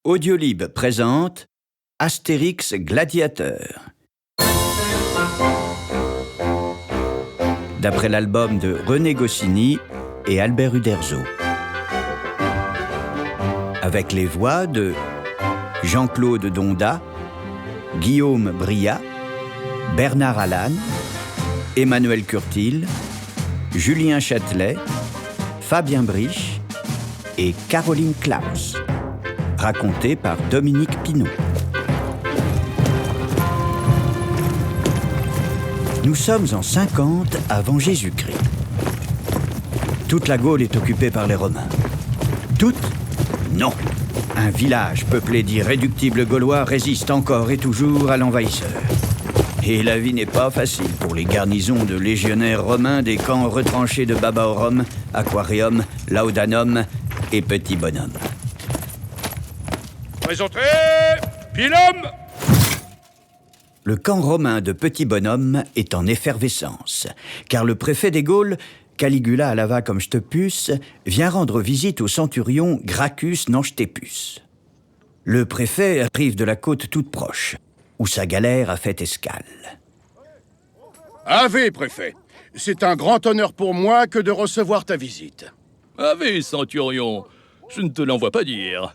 Audiolib présente Astérix Gladiateur. D'après l'album de René Goscinny et Albert Uderzo. Avec les voix de Jean-Claude Dondat, Guillaume Briat, Bernard Allan, Emmanuel Curtil, Julien Châtelet, Fabien Brich et Caroline Klaus. Raconté par Dominique Pineau. Nous sommes en 50 avant Jésus-Christ. Toute la Gaule est occupée par les Romains. Toute? Non. Un village peuplé d'irréductibles Gaulois résiste encore et toujours à l'envahisseur. Et la vie n'est pas facile pour les garnisons de légionnaires romains des camps retranchés de Babaorum, Aquarium, Laudanum et Petit Bonhomme. Présentez Pilum. Le camp romain de Petit Bonhomme est en effervescence, car le préfet des Gaules, Caligula Alava comme Stepus, vient rendre visite au centurion Gracchus Nanctépus. Le préfet arrive de la côte toute proche, où sa galère a fait escale. Ave, préfet. C'est un grand honneur pour moi que de recevoir ta visite. Ave, centurion. Je ne te l'envoie pas dire.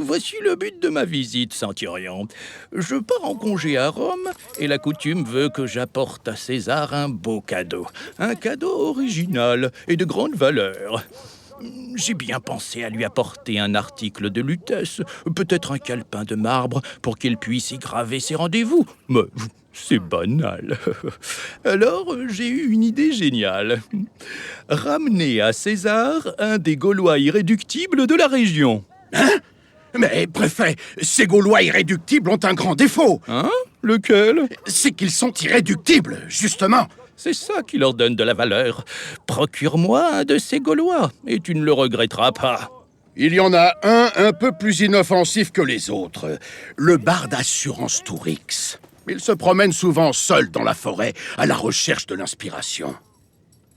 Voici le but de ma visite, centurion. Je pars en congé à Rome et la coutume veut que j'apporte à César un beau cadeau. Un cadeau original et de grande valeur. J'ai bien pensé à lui apporter un article de Lutèce, peut-être un calepin de marbre pour qu'il puisse y graver ses rendez-vous. Mais c'est banal. Alors, j'ai eu une idée géniale. Ramener à César un des Gaulois irréductibles de la région. Hein? Mais, préfet, ces Gaulois irréductibles ont un grand défaut. Hein? Lequel? C'est qu'ils sont irréductibles, justement. C'est ça qui leur donne de la valeur. Procure-moi un de ces Gaulois, et tu ne le regretteras pas. Il y en a un peu plus inoffensif que les autres. Le barde Assurance Tourix. Il se promène souvent seul dans la forêt, à la recherche de l'inspiration.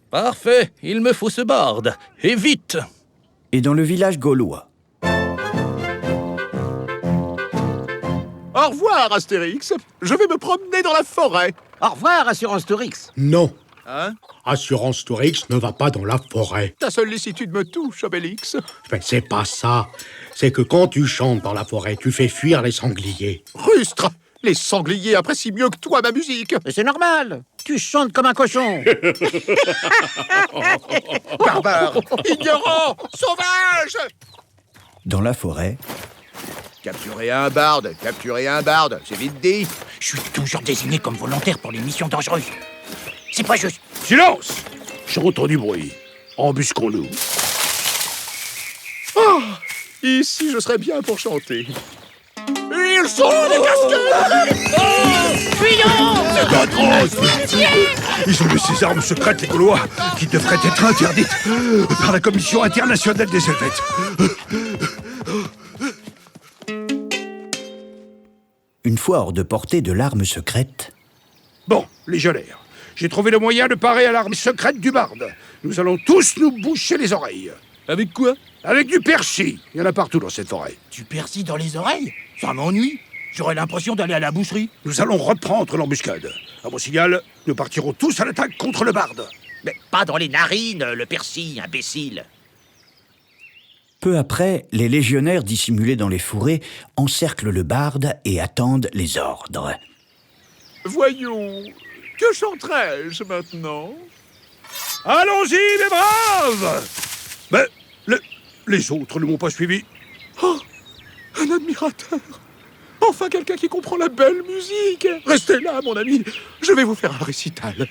Parfait, il me faut ce barde, et vite. Et dans le village gaulois. Au revoir, Astérix. Je vais me promener dans la forêt. Au revoir, Assurance Tourix. Non. Hein? Assurance Tourix ne va pas dans la forêt. Ta sollicitude me touche, Obélix. Mais c'est pas ça. C'est que quand tu chantes dans la forêt, tu fais fuir les sangliers. Rustre! Les sangliers apprécient mieux que toi ma musique. Mais c'est normal. Tu chantes comme un cochon. Barbare! Ignorant! Sauvage! Dans la forêt, Capturez un barde, c'est vite dit. Je suis toujours désigné comme volontaire pour les missions dangereuses. C'est pas juste. Silence! J'entends du bruit. Embusquons-nous. Oh, ici, je serais bien pour chanter. Ils sont des casquettes! C'est atroce! Ils ont de ces armes secrètes, les Gaulois, qui devraient être interdites par la Commission internationale des Helvètes. une fois hors de portée de l'arme secrète. Bon, légionnaires, j'ai trouvé le moyen de parer à l'arme secrète du barde. Nous allons tous nous boucher les oreilles. Avec quoi? Avec du persil. Il y en a partout dans cette forêt. Du persil dans les oreilles? Ça m'ennuie. J'aurais l'impression d'aller à la boucherie. Nous allons reprendre l'embuscade. À mon signal, nous partirons tous à l'attaque contre le barde. Mais pas dans les narines, le persil, imbécile. Peu après, les légionnaires dissimulés dans les fourrés encerclent le barde et attendent les ordres. Voyons, que chanterai-je maintenant? Allons-y, les braves! Mais les autres ne m'ont pas suivi. Oh, un admirateur! Enfin quelqu'un qui comprend la belle musique! Restez là, mon ami, je vais vous faire un récital.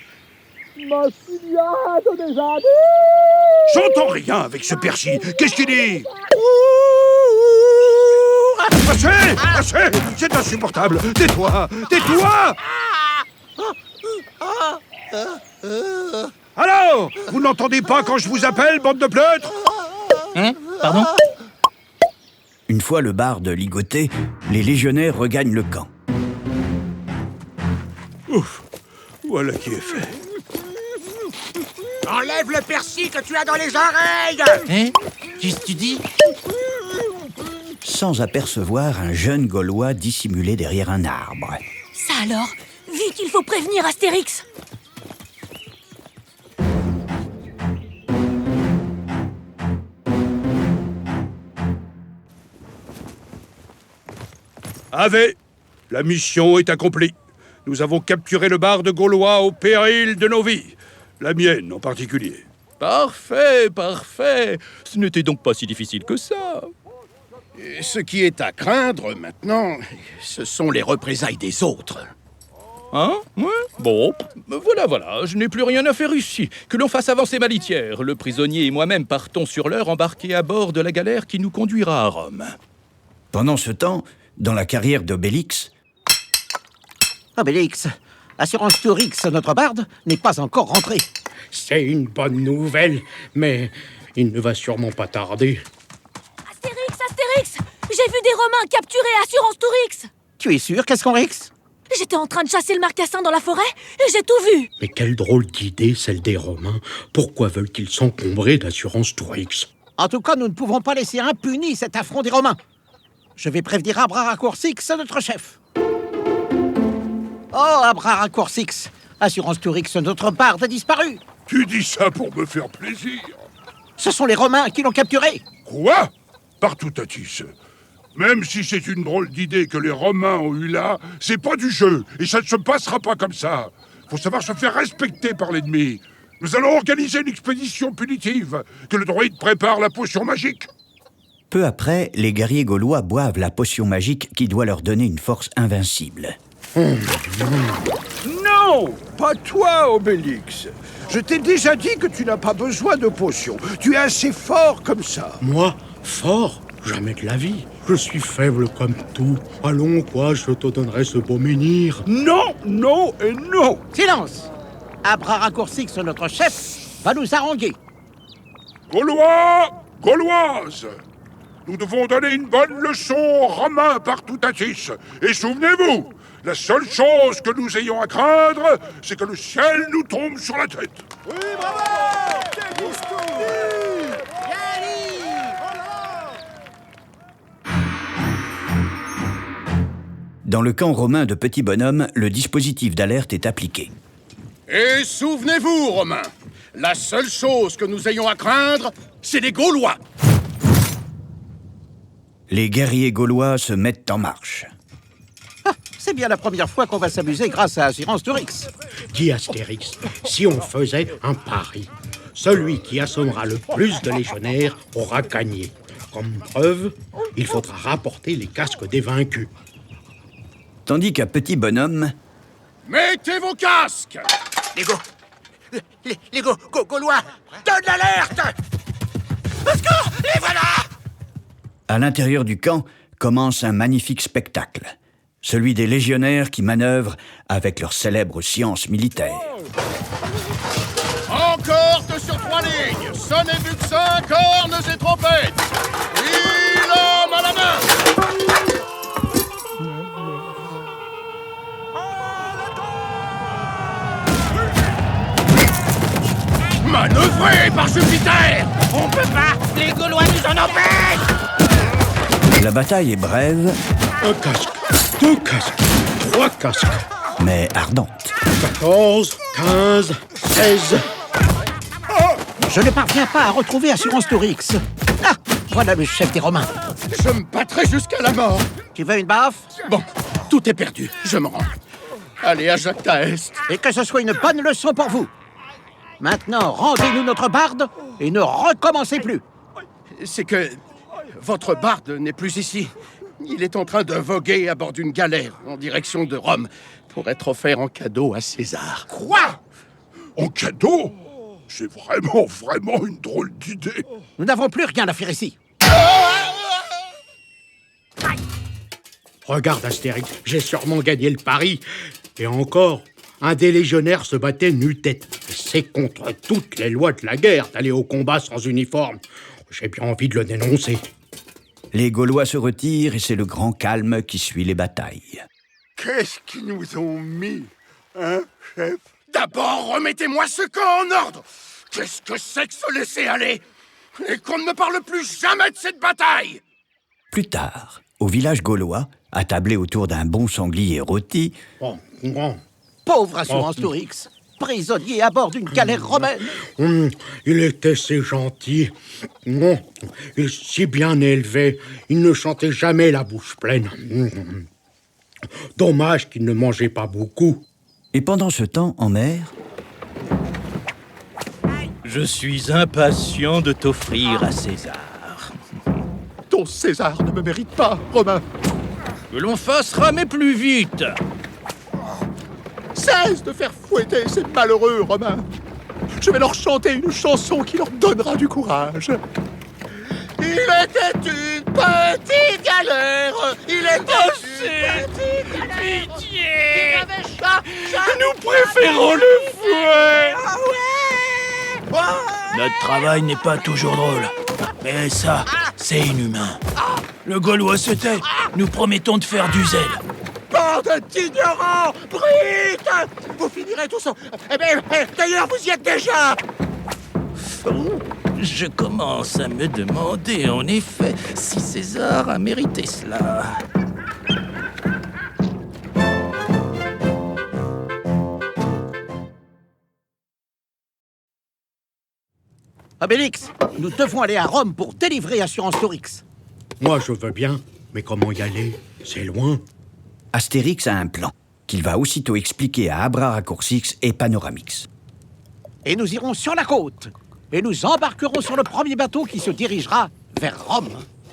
J'entends rien avec ce persil. Qu'est-ce qu'il dit? Assez! C'est insupportable. Tais-toi! Alors, vous n'entendez pas quand je vous appelle, bande de pleutres? Hein? Pardon? Une fois le barde ligoté, les légionnaires regagnent le camp. Ouf, voilà qui est fait. Enlève le persil que tu as dans les oreilles! Hein? Qu'est-ce que tu dis? sans apercevoir un jeune Gaulois dissimulé derrière un arbre. Ça alors? Vite, il faut prévenir Astérix! Ave, la mission est accomplie. Nous avons capturé le barde gaulois au péril de nos vies. La mienne en particulier. Parfait, parfait. Ce n'était donc pas si difficile que ça. Et ce qui est à craindre maintenant, ce sont les représailles des autres. Hein? Ouais. Bon, voilà, je n'ai plus rien à faire ici. Que l'on fasse avancer ma litière. Le prisonnier et moi-même partons sur l'heure embarqués à bord de la galère qui nous conduira à Rome. Pendant ce temps, dans la carrière d'Obélix, Obélix, Assurance Tourix, notre barde, n'est pas encore rentré. C'est une bonne nouvelle, mais il ne va sûrement pas tarder. Astérix! J'ai vu des Romains capturer Assurance Tourix! Tu es sûr, Casconrix? J'étais en train de chasser le marcassin dans la forêt et j'ai tout vu! Mais quelle drôle d'idée, celle des Romains. Pourquoi veulent-ils s'encombrer d'Assurance Tourix? En tout cas, nous ne pouvons pas laisser impuni cet affront des Romains. Je vais prévenir Abraracoursix, notre chef. Oh, Abraracoursix, Assurance Tourix, notre barde a disparu. Tu dis ça pour me faire plaisir. Ce sont les Romains qui l'ont capturé. Quoi? Partoutatis. Même si c'est une drôle d'idée que les Romains ont eue là, c'est pas du jeu, et ça ne se passera pas comme ça. Faut savoir se faire respecter par l'ennemi. Nous allons organiser une expédition punitive. Que le droïde prépare la potion magique. peu après, les guerriers gaulois boivent la potion magique qui doit leur donner une force invincible. Non, pas toi, Obélix. Je t'ai déjà dit que tu n'as pas besoin de potion. Tu es assez fort comme ça. Moi, fort? Jamais de la vie. Je suis faible comme tout. Allons, quoi, je te donnerai ce beau menhir. Non, non et non. Silence! Abraracoursix, notre chef, va nous haranguer. Gaulois, Gauloises, nous devons donner une bonne leçon aux Romains Partoutatis. Et souvenez-vous, la seule chose que nous ayons à craindre, c'est que le ciel nous tombe sur la tête. Dans le camp romain de Petit Bonhomme, le dispositif d'alerte est appliqué. Et souvenez-vous, Romains, la seule chose que nous ayons à craindre, c'est les Gaulois. Les guerriers gaulois se mettent en marche. Ah, c'est bien la première fois qu'on va s'amuser grâce à Assurance Tourix. Dis Astérix, si on faisait un pari, celui qui assommera le plus de légionnaires aura gagné. Comme preuve, il faudra rapporter les casques des vaincus. Tandis qu'à Petit Bonhomme, Mettez vos casques! Les Gaulois, donne l'alerte! Au secours, les voilà! à l'intérieur du camp, commence un magnifique spectacle. Celui des légionnaires qui manœuvrent avec leur célèbre science militaire. Encore 2 sur 3 lignes! Sonnez buccins, cornes et trompettes! Et l'homme à la main! Manœuvrez par Jupiter! On peut pas! Les Gaulois nous en empêchent! La bataille est brève, Un casque, 2 casques, 3 casques, mais ardente. 14, 15, 16... Je ne parviens pas à retrouver Assurance Tourix. Ah, voilà le chef des Romains. Je me battrai jusqu'à la mort! Tu veux une baffe? Bon, tout est perdu, je me rends. Allez à Jacta Est. Et que ce soit une bonne leçon pour vous. Maintenant, rendez-nous notre barde et ne recommencez plus. C'est que votre barde n'est plus ici. Il est en train de voguer à bord d'une galère en direction de Rome pour être offert en cadeau à César. Quoi? En cadeau? C'est vraiment une drôle d'idée. Nous n'avons plus rien à faire ici. Regarde Astérix, j'ai sûrement gagné le pari. Et encore, un des légionnaires se battait nu-tête. C'est contre toutes les lois de la guerre d'aller au combat sans uniforme. J'ai bien envie de le dénoncer. Les Gaulois se retirent et c'est le grand calme qui suit les batailles. Qu'est-ce qu'ils nous ont mis, hein, chef? D'abord, remettez-moi ce camp en ordre. Qu'est-ce que c'est que se laisser aller? Et qu'on ne me parle plus jamais de cette bataille! Plus tard, au village gaulois, attablé autour d'un bon sanglier rôti, Pauvre Assurance Tourix, prisonnier à bord d'une galère romaine. Il était si gentil. Il si bien élevé. Il ne chantait jamais la bouche pleine. Dommage qu'il ne mangeait pas beaucoup. et pendant ce temps, en mer, Je suis impatient de t'offrir à César. Ton César ne me mérite pas, Romain. Que l'on fasse ramer plus vite. Cesse de faire fouetter ces malheureux, Romain. Je vais leur chanter une chanson qui leur donnera du courage. Il était une petite galère. Il était une petite galère. Pitié. Nous préférons le fouet. Notre travail n'est pas toujours drôle. Mais ça, c'est inhumain. Le Gaulois se tait. Nous promettons de faire du zèle. Bande d'ignorants, brutes. Vous finirez tous... Eh bien, d'ailleurs, vous y êtes déjà. Je commence à me demander, en effet, si César a mérité cela. Obélix, nous devons aller à Rome pour délivrer Assurance Tourix. Moi, je veux bien, mais comment y aller? C'est loin. Astérix a un plan qu'il va aussitôt expliquer à Abraracourcix et Panoramix. Et nous irons sur la côte. Et nous embarquerons sur le premier bateau qui se dirigera vers Rome.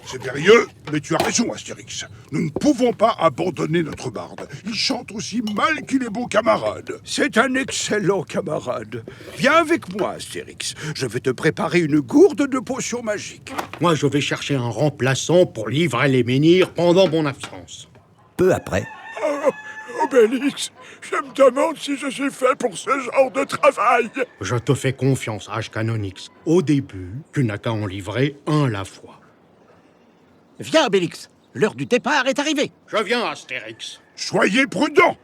C'est périlleux, mais tu as raison, Astérix. Nous ne pouvons pas abandonner notre barde. Il chante aussi mal qu'il est beau camarade. C'est un excellent camarade. Viens avec moi, Astérix. Je vais te préparer une gourde de potions magiques. Moi, je vais chercher un remplaçant pour livrer les menhirs pendant mon absence. Peu après, Obélix, je me demande si je suis fait pour ce genre de travail. Je te fais confiance, H-Canonix. Au début, tu n'as qu'à en livrer un à la fois. Viens, Obélix. L'heure du départ est arrivée. Je viens, Astérix. Soyez prudents.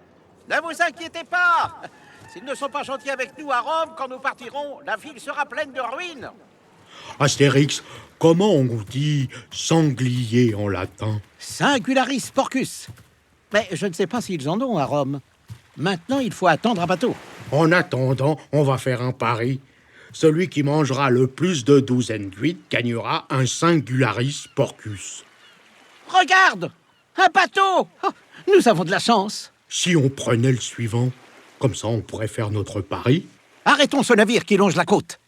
Ne vous inquiétez pas. S'ils ne sont pas gentils avec nous à Rome, quand nous partirons, la ville sera pleine de ruines. Astérix, comment on dit sanglier en latin? Singularis porcus. Mais je ne sais pas s'ils en ont à Rome. Maintenant, il faut attendre un bateau. En attendant, on va faire un pari. Celui qui mangera le plus de douzaines d'huîtres gagnera un singularis porcus. Regarde! Un bateau! Oh, nous avons de la chance. Si on prenait le suivant, comme ça on pourrait faire notre pari. Arrêtons ce navire qui longe la côte.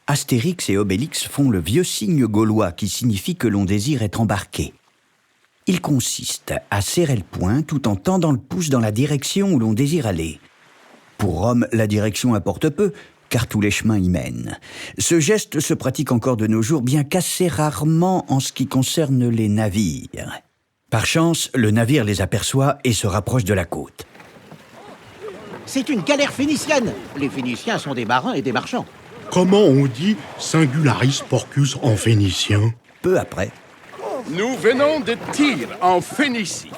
Astérix et Obélix font le vieux signe gaulois qui signifie que l'on désire être embarqué. Il consiste à serrer le poing tout en tendant le pouce dans la direction où l'on désire aller. Pour Rome, la direction importe peu, car tous les chemins y mènent. Ce geste se pratique encore de nos jours, bien qu'assez rarement en ce qui concerne les navires. Par chance, le navire les aperçoit et se rapproche de la côte. C'est une galère phénicienne. Les Phéniciens sont des marins et des marchands. Comment on dit singularis porcus en phénicien? Peu après, Nous venons de Tyr, en Phénicie.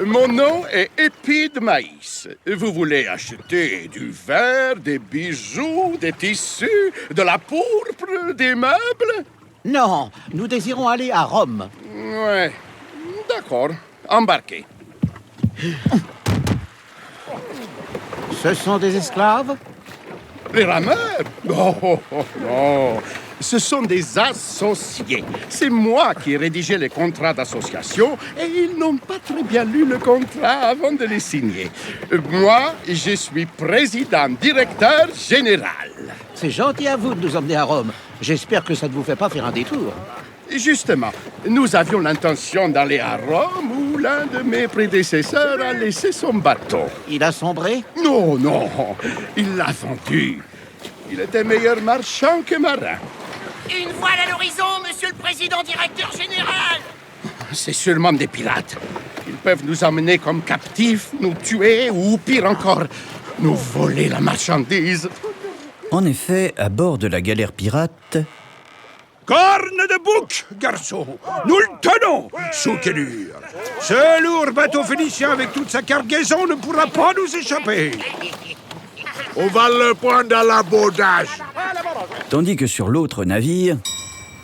Mon nom est Épi de Maïs. Vous voulez acheter du verre, des bijoux, des tissus, de la pourpre, des meubles? Non, nous désirons aller à Rome. Ouais, d'accord. Embarquez. Ce sont des esclaves? Les rameurs? Non, non. Ce sont des associés. C'est moi qui ai rédigé les contrats d'association et ils n'ont pas très bien lu le contrat avant de les signer. Moi, je suis président, directeur général. C'est gentil à vous de nous emmener à Rome. J'espère que ça ne vous fait pas faire un détour. Justement, nous avions l'intention d'aller à Rome où l'un de mes prédécesseurs a laissé son bateau. Il a sombré? Non, non, il l'a vendu. Il était meilleur marchand que marin. Une voile à l'horizon, monsieur le président directeur général! C'est sûrement des pirates. Ils peuvent nous emmener comme captifs, nous tuer ou, pire encore, nous voler la marchandise. en effet, à bord de la galère pirate, Corne de bouc, garçon! Nous le tenons, Soukenur! Ce lourd bateau phénicien avec toute sa cargaison ne pourra pas nous échapper! On va le prendre à l'abordage. tandis que sur l'autre navire,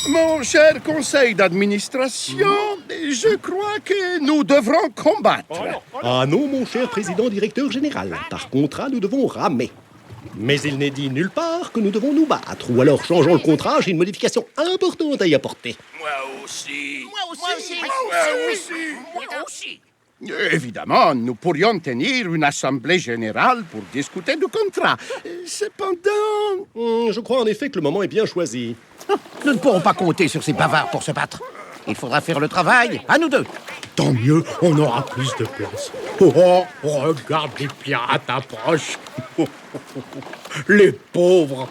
Mon cher conseil d'administration, je crois que nous devrons combattre. Ah non, mon cher président directeur général. Par contrat, nous devons ramer. Mais il n'est dit nulle part que nous devons nous battre. Ou alors, changeons le contrat, j'ai une modification importante à y apporter. Moi aussi. Moi aussi. Évidemment, nous pourrions tenir une assemblée générale pour discuter du contrat. Cependant... Je crois en effet que le moment est bien choisi. Nous ne pourrons pas compter sur ces bavards pour se battre. Il faudra faire le travail, à nous deux. Tant mieux, on aura plus de place. Oh, regarde, les pirates approchent. Les pauvres.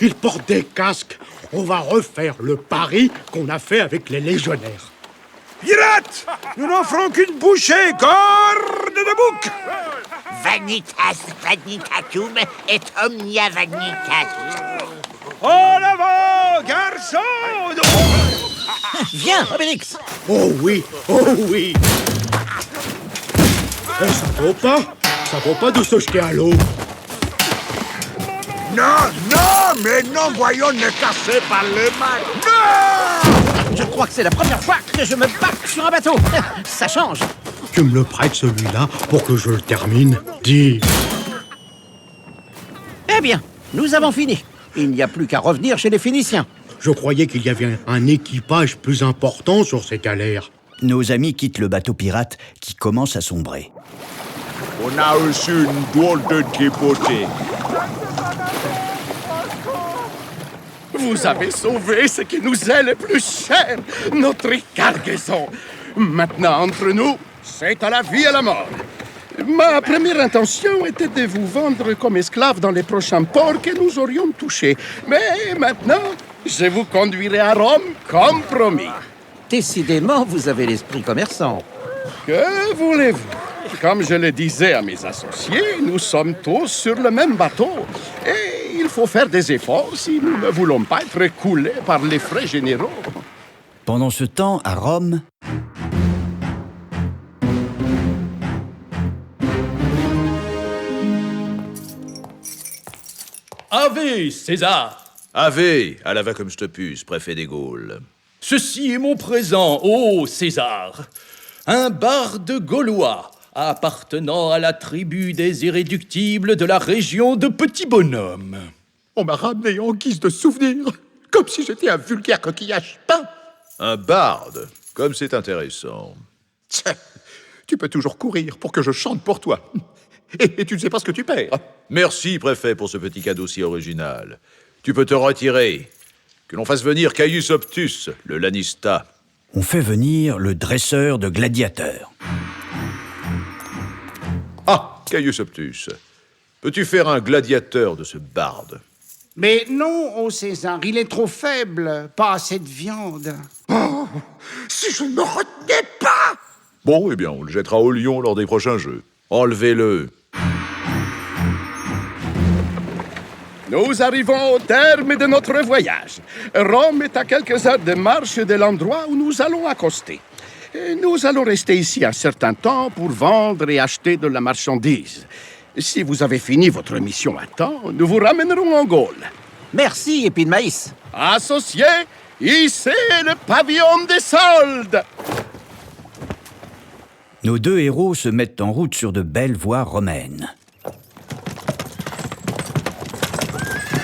Ils portent des casques. On va refaire le pari qu'on a fait avec les légionnaires. Pirates! Nous n'en ferons qu'une bouchée, corne de bouc! Vanitas vanitatum et omnia vanitas. En avant, garçon! Viens, Obélix. Oh oui, oh oui. Ça vaut pas de se jeter à l'eau. Mais non, voyons, ne cassez pas le mal. Non! Je crois que c'est la première fois que je me bats sur un bateau. Ça change. Tu me le prêtes celui-là pour que je le termine? Dis. Eh bien, nous avons fini. Il n'y a plus qu'à revenir chez les Phéniciens. Je croyais qu'il y avait un équipage plus important sur ces galères. Nos amis quittent le bateau pirate qui commence à sombrer. On a reçu une drôle de tripotée. Vous avez sauvé ce qui nous est le plus cher, notre cargaison. Maintenant, entre nous, c'est à la vie et à la mort. Ma première intention était de vous vendre comme esclave dans les prochains ports que nous aurions touchés. Mais maintenant, je vous conduirai à Rome comme promis. Décidément, vous avez l'esprit commerçant. Que voulez-vous? Comme je le disais à mes associés, nous sommes tous sur le même bateau. Et il faut faire des efforts si nous ne voulons pas être coulés par les frais généraux. Pendant ce temps, à Rome, Ave, César! Ave, à la va comme je te puce, préfet des Gaules. Ceci est mon présent, ô César. Un barde gaulois appartenant à la tribu des Irréductibles de la région de Petit Bonhomme. On m'a ramené en guise de souvenir, comme si j'étais un vulgaire coquillage peint. Un barde, comme c'est intéressant. Tiens, tu peux toujours courir pour que je chante pour toi. Et tu ne sais pas ce que tu perds. Merci, préfet, pour ce petit cadeau si original. Tu peux te retirer. Que l'on fasse venir Caius Optus, le Lanista. on fait venir le dresseur de gladiateurs. Ah, Caius Optus, peux-tu faire un gladiateur de ce barde? Mais non, ô César, il est trop faible, pas assez de viande. Oh, si je ne me retenais pas! Bon, eh bien, on le jettera au lion lors des prochains jeux. Enlevez-le. Nous arrivons au terme de notre voyage. Rome est à quelques heures de marche de l'endroit où nous allons accoster. Et nous allons rester ici un certain temps pour vendre et acheter de la marchandise. Si vous avez fini votre mission à temps, nous vous ramènerons en Gaule. Merci, Épine de Maïs. Associés, hissez le pavillon des soldes! Nos deux héros se mettent en route sur de belles voies romaines.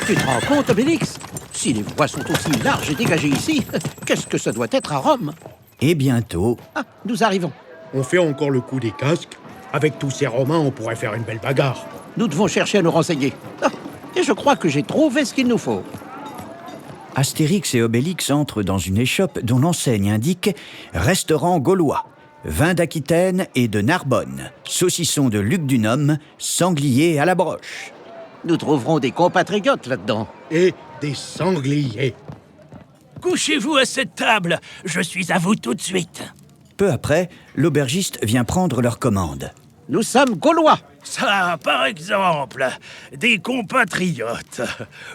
Tu te rends compte, Obélix? Si les voies sont aussi larges et dégagées ici, qu'est-ce que ça doit être à Rome? Et bientôt... Ah, nous arrivons. On fait encore le coup des casques. Avec tous ces Romains, on pourrait faire une belle bagarre. Nous devons chercher à nous renseigner. Ah, et je crois que j'ai trouvé ce qu'il nous faut. Astérix et Obélix entrent dans une échoppe dont l'enseigne indique « Restaurant gaulois ». Vin d'Aquitaine et de Narbonne, saucisson de Lugdunum, sanglier à la broche. Nous trouverons des compatriotes là-dedans. Et des sangliers. Couchez-vous à cette table, je suis à vous tout de suite. Peu après, l'aubergiste vient prendre leur commande. Nous sommes Gaulois. Ça, par exemple, des compatriotes.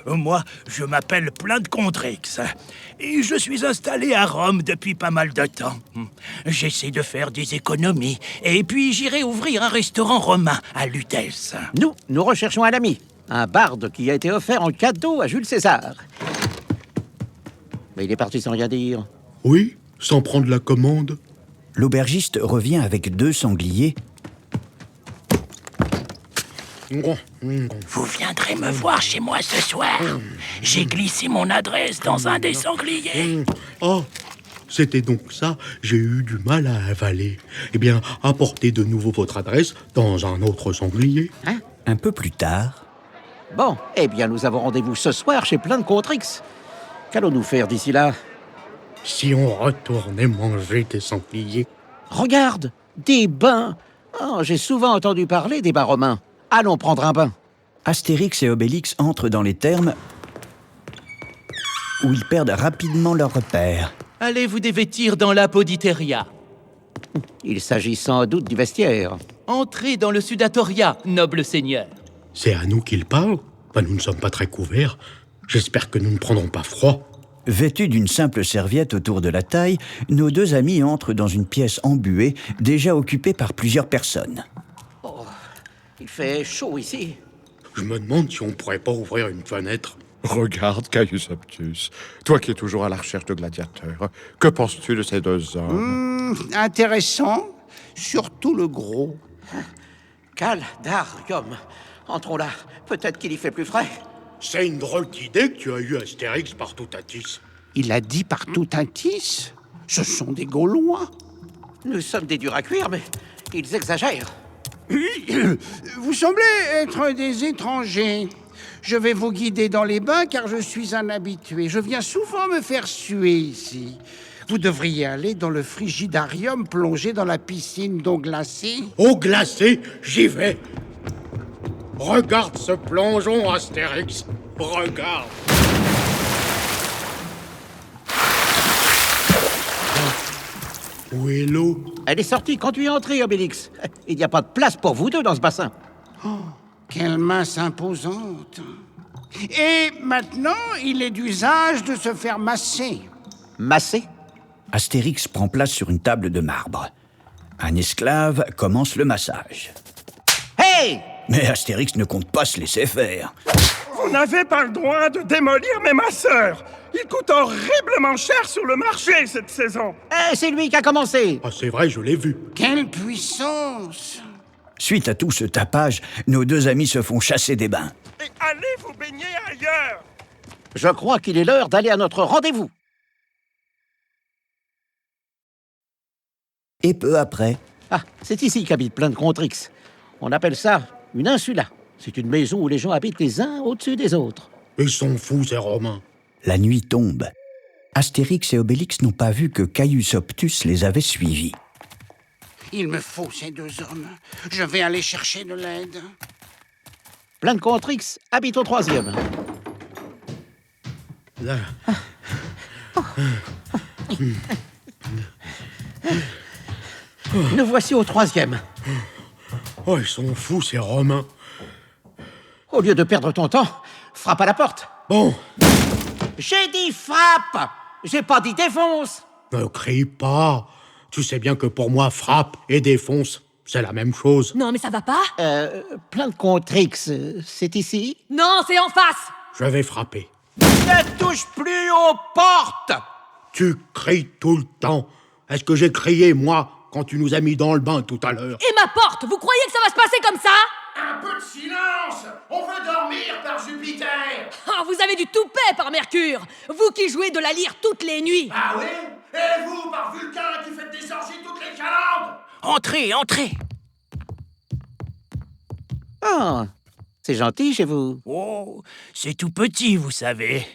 Moi, je m'appelle Plein de Contrix et je suis installé à Rome depuis pas mal de temps. J'essaie de faire des économies et puis j'irai ouvrir un restaurant romain à Lutèce. Nous recherchons un ami, un barde qui a été offert en cadeau à Jules César. Mais il est parti sans rien dire. Oui, sans prendre la commande. L'aubergiste revient avec 2 sangliers. Vous viendrez me voir chez moi ce soir. J'ai glissé mon adresse dans un des sangliers. Oh, c'était donc ça, j'ai eu du mal à avaler. Eh bien, apportez de nouveau votre adresse dans un autre sanglier. Hein? Un peu plus tard, Bon, eh bien, nous avons rendez-vous ce soir chez Plein de Contrix. Qu'allons-nous faire d'ici là? Si on retournait manger des sangliers. Regarde, des bains. Oh, j'ai souvent entendu parler des bains romains. Allons prendre un bain. Astérix et Obélix entrent dans les thermes où ils perdent rapidement leur repère. Allez vous dévêtir dans l'apoditeria. Il s'agit sans doute du vestiaire. Entrez dans le sudatoria, noble seigneur. C'est à nous qu'il parle? Ben, nous ne sommes pas très couverts. J'espère que nous ne prendrons pas froid. Vêtus d'une simple serviette autour de la taille, nos 2 amis entrent dans une pièce embuée, déjà occupée par plusieurs personnes. Oh, il fait chaud ici. Je me demande si on pourrait pas ouvrir une fenêtre. Regarde, Caius Optus, toi qui es toujours à la recherche de gladiateurs, que penses-tu de ces 2 hommes? Intéressant, surtout le gros. Caldarium. Entrons là. Peut-être qu'il y fait plus frais. C'est une drôle d'idée que tu as eue, Astérix, par Toutatis. Il a dit partout Tatis. Ce sont des Gaulois. Nous sommes des durs à cuire, mais ils exagèrent. Vous semblez être des étrangers. Je vais vous guider dans les bains car je suis un habitué. Je viens souvent me faire suer ici. Vous devriez aller dans le frigidarium plonger dans la piscine d'eau glacée. Eau glacée, j'y vais. Regarde ce plongeon, Astérix. Regarde. Où est l'eau? Elle est sortie quand tu es entré, Obélix. Il n'y a pas de place pour vous 2 dans ce bassin. Oh, quelle masse imposante. Et maintenant, il est d'usage de se faire masser. Masser? Astérix prend place sur une table de marbre. Un esclave commence le massage. Hey! Mais Astérix ne compte pas se laisser faire. Vous n'avez pas le droit de démolir mes masseurs. Ils coûtent horriblement cher sur le marché cette saison. Eh, c'est lui qui a commencé. Ah, c'est vrai, je l'ai vu. Quelle puissance! Suite à tout ce tapage, nos 2 amis se font chasser des bains. Et allez vous baigner ailleurs. Je crois qu'il est l'heure d'aller à notre rendez-vous. Et peu après, Ah, c'est ici qu'habite Plein de Contrix. On appelle ça une insula. C'est une maison où les gens habitent les uns au-dessus des autres. Ils sont fous, ces Romains. la nuit tombe. Astérix et Obélix n'ont pas vu que Caius Optus les avait suivis. Il me faut ces 2 hommes. Je vais aller chercher de l'aide. Plein de Contrix habite au 3e. Là. Nous voici au 3e. Oh, ils sont fous, ces Romains. Au lieu de perdre ton temps, frappe à la porte. Bon. J'ai dit frappe. J'ai pas dit défonce. Ne crie pas. Tu sais bien que pour moi, frappe et défonce, c'est la même chose. Non, mais ça va pas? Plein de Contrix, c'est ici? Non, c'est en face! Je vais frapper. Ne touche plus aux portes! Tu cries tout le temps. Est-ce que j'ai crié, moi, quand tu nous as mis dans le bain tout à l'heure? Et ma porte, vous croyez que ça va se passer comme ça? Un peu de silence! On veut dormir par Jupiter! Oh, vous avez du toupet par Mercure! Vous qui jouez de la lyre toutes les nuits! Ah oui? Et vous, par Vulcain, qui faites des orgies toutes les calendes? Entrez, entrez! Ah, c'est gentil chez vous. Oh, c'est tout petit, vous savez.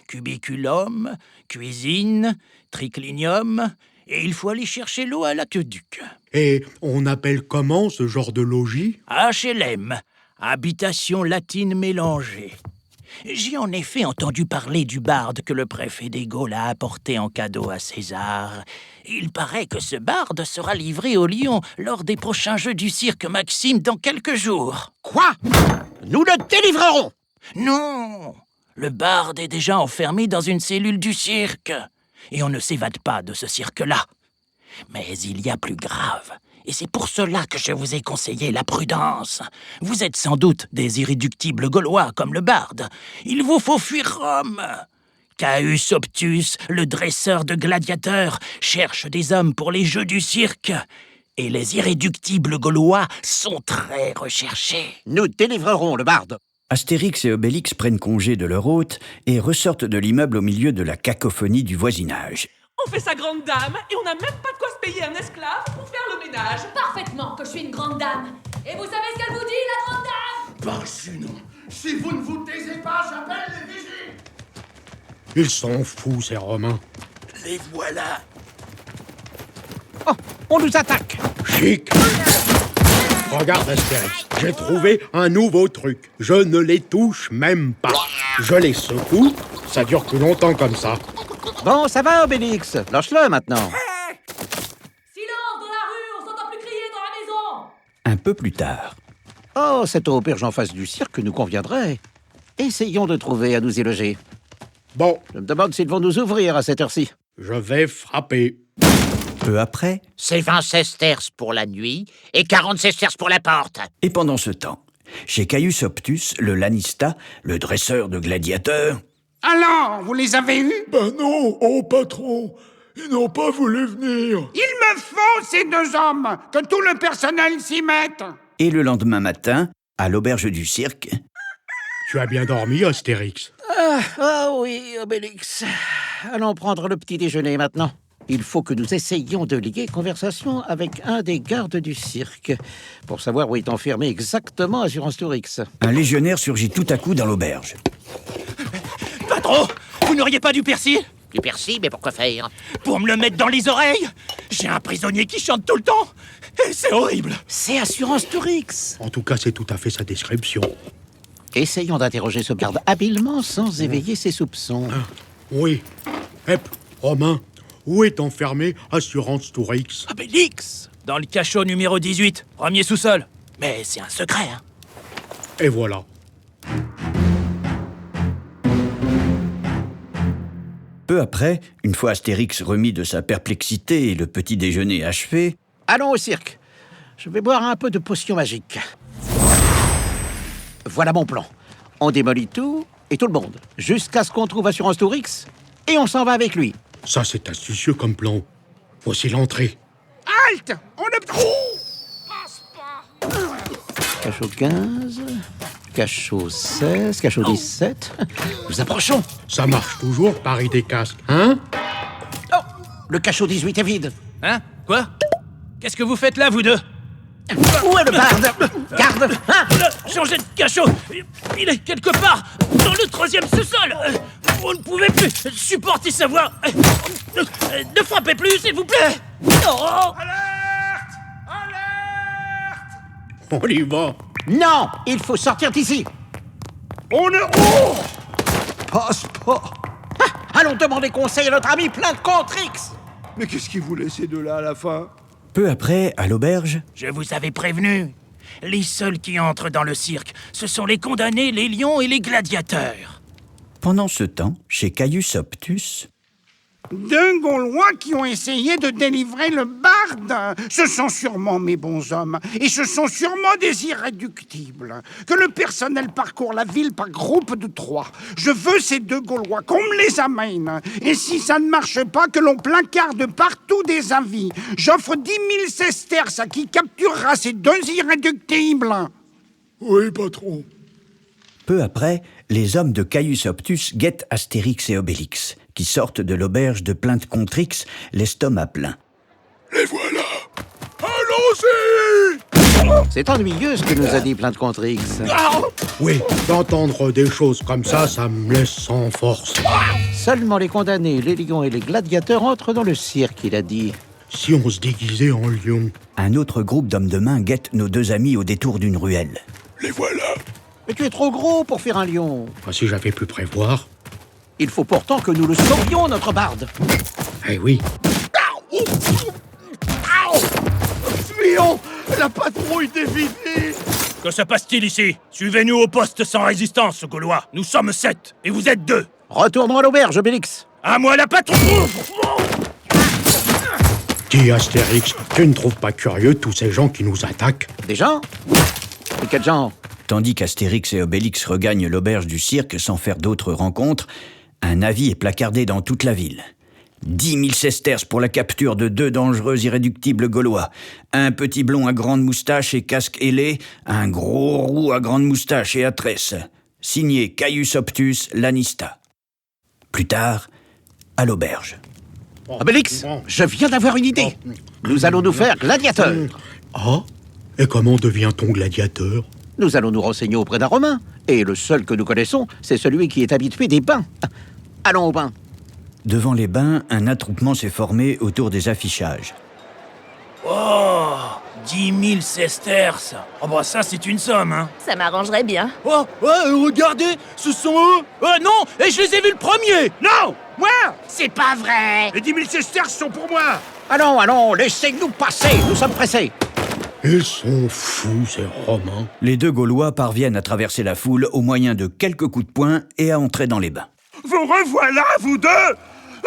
Cubiculum, cuisine, triclinium, et il faut aller chercher l'eau à l'aqueduc. Et on appelle comment ce genre de logis? HLM, habitation latine mélangée. J'ai en effet entendu parler du barde que le préfet des Gaules a apporté en cadeau à César. Il paraît que ce barde sera livré au lion lors des prochains Jeux du cirque Maxime dans quelques jours. Quoi? Nous le délivrerons! Non! Le barde est déjà enfermé dans une cellule du cirque. Et on ne s'évade pas de ce cirque-là. Mais il y a plus grave. Et c'est pour cela que je vous ai conseillé la prudence. Vous êtes sans doute des irréductibles Gaulois comme le barde. Il vous faut fuir Rome. Caius Optus, le dresseur de gladiateurs, cherche des hommes pour les jeux du cirque. Et les irréductibles Gaulois sont très recherchés. Nous délivrerons le barde. Astérix et Obélix prennent congé de leur hôte et ressortent de l'immeuble au milieu de la cacophonie du voisinage. On fait sa grande dame et on n'a même pas de quoi se payer un esclave pour faire le ménage. Parfaitement que je suis une grande dame. Et vous savez ce qu'elle vous dit, la grande dame? Par sinon, si vous ne vous taisez pas, j'appelle les vigiles. Ils sont fous, ces Romains. Les voilà. Oh, on nous attaque. Chic. Regarde, Astérix, j'ai trouvé un nouveau truc. Je ne les touche même pas. Je les secoue, ça dure plus longtemps comme ça. Bon, ça va, Obélix. Lâche-le maintenant. Silence dans la rue, on s'entend plus crier dans la maison. Un peu plus tard, Oh, cette auberge en face du cirque nous conviendrait. Essayons de trouver à nous y loger. Bon, Je me demande s'ils vont nous ouvrir à cette heure-ci. je vais frapper. peu après, C'est 20 sesterces pour la nuit et 40 sesterces pour la porte. et pendant ce temps, chez Caius Optus, le lanista, le dresseur de gladiateurs, Alors, vous les avez eus? Ben non, oh patron, ils n'ont pas voulu venir. Il me faut ces deux hommes, que tout le personnel s'y mette. et le lendemain matin, à l'auberge du cirque, Tu as bien dormi, Astérix? Ah oui, Obélix. Allons prendre le petit déjeuner maintenant. Il faut que nous essayions de lier conversation avec un des gardes du cirque pour savoir où est enfermé exactement Assurance Tourix. un légionnaire surgit tout à coup dans l'auberge. Patron, vous n'auriez pas du persil? Du persil, mais pourquoi faire? Pour me le mettre dans les oreilles? J'ai un prisonnier qui chante tout le temps. Et c'est horrible. C'est Assurance Tourix. En tout cas, c'est tout à fait sa description. Essayons d'interroger ce garde habilement sans éveiller ses soupçons. Oui. Hep, Romain, où est enfermé Assurance Tourix? Obélix, dans le cachot numéro 18, premier sous-sol. Mais c'est un secret, hein. Et voilà. Peu après, une fois Astérix remis de sa perplexité et le petit déjeuner achevé, Allons au cirque. Je vais boire un peu de potion magique. Voilà mon plan. On démolit tout et tout le monde, jusqu'à ce qu'on trouve Assurance Tourix, et on s'en va avec lui. Ça, c'est astucieux comme plan. Voici l'entrée. Halte! On ne... Cachot 15, cachot 16, cachot 17. Nous approchons. Ça marche toujours, pari des casques, hein? Oh, le cachot 18 est vide. Hein? Quoi? Qu'est-ce que vous faites là, vous deux? Où est le barde? Garde! Hein? Changez de cachot! Il est quelque part dans le troisième sous-sol! Vous ne pouvez plus supporter sa voix! Ne frappez plus, s'il vous plaît! Oh! On y va. Non! Il faut sortir d'ici! On ne... Oh! Passe pas. Allons demander conseil à notre ami plein de Contrix! Mais qu'est-ce qu'ils voulaient ces deux-là à la fin? peu après, à l'auberge, Je vous avais prévenu. Les seuls qui entrent dans le cirque, ce sont les condamnés, les lions et les gladiateurs. pendant ce temps, chez Caius Optus, Deux Gaulois qui ont essayé de délivrer le barde. Ce sont sûrement mes bons hommes. Et ce sont sûrement des irréductibles. Que le personnel parcourt la ville par groupe de 3. Je veux ces deux Gaulois, qu'on me les amène. Et si ça ne marche pas, que l'on placarde partout des avis. J'offre 10 000 sesterces à qui capturera ces deux irréductibles. Oui, patron. peu après, les hommes de Caius Optus guettent Astérix et Obélix, qui sortent de l'auberge de Plainte-Contrix, l'estomac plein. Les voilà. Allons-y! C'est ennuyeux ce que nous a dit Plainte-Contrix. Oui, d'entendre des choses comme ça me laisse sans force. Seulement les condamnés, les lions et les gladiateurs entrent dans le cirque, il a dit. Si on se déguisait en lion. Un autre groupe d'hommes de main guette nos deux amis au détour d'une ruelle. Les voilà. Mais tu es trop gros pour faire un lion. Enfin, si j'avais pu prévoir. Il faut pourtant que nous le sauvions, notre barde. Eh oui. Fuyons! La patrouille est vidée! Que se passe-t-il ici? Suivez-nous au poste sans résistance, Gaulois. Nous sommes 7 et vous êtes 2. Retournons à l'auberge, Obélix. À moi la patrouille! Dis, Astérix, tu ne trouves pas curieux tous ces gens qui nous attaquent? Des gens? Et quels gens? Tandis qu'Astérix et Obélix regagnent l'auberge du cirque sans faire d'autres rencontres, Un avis est placardé dans toute la ville. 10 000 sesterces pour la capture de 2 dangereux irréductibles gaulois. Un petit blond à grande moustache et casque ailé, un gros roux à grande moustache et à tresses. Signé Caius Optus Lanista. Plus tard, à l'auberge. Obélix, je viens d'avoir une idée. Nous allons nous faire gladiateurs. Ah? Et comment devient-on gladiateur? Nous allons nous renseigner auprès d'un Romain. Et le seul que nous connaissons, c'est celui qui est habitué des bains. Allons au bain. Devant les bains, un attroupement s'est formé autour des affichages. Oh, 10 000 sesterces. Oh bah ça, c'est une somme, hein. Ça m'arrangerait bien. Oh, regardez, ce sont eux. Non, et je les ai vus le premier. Non, moi. C'est pas vrai. Les 10 000 sesterces sont pour moi. Allons, laissez-nous passer, nous sommes pressés. Ils sont fous, ces Romains. Les 2 Gaulois parviennent à traverser la foule au moyen de quelques coups de poing et à entrer dans les bains. Vous revoilà, vous deux.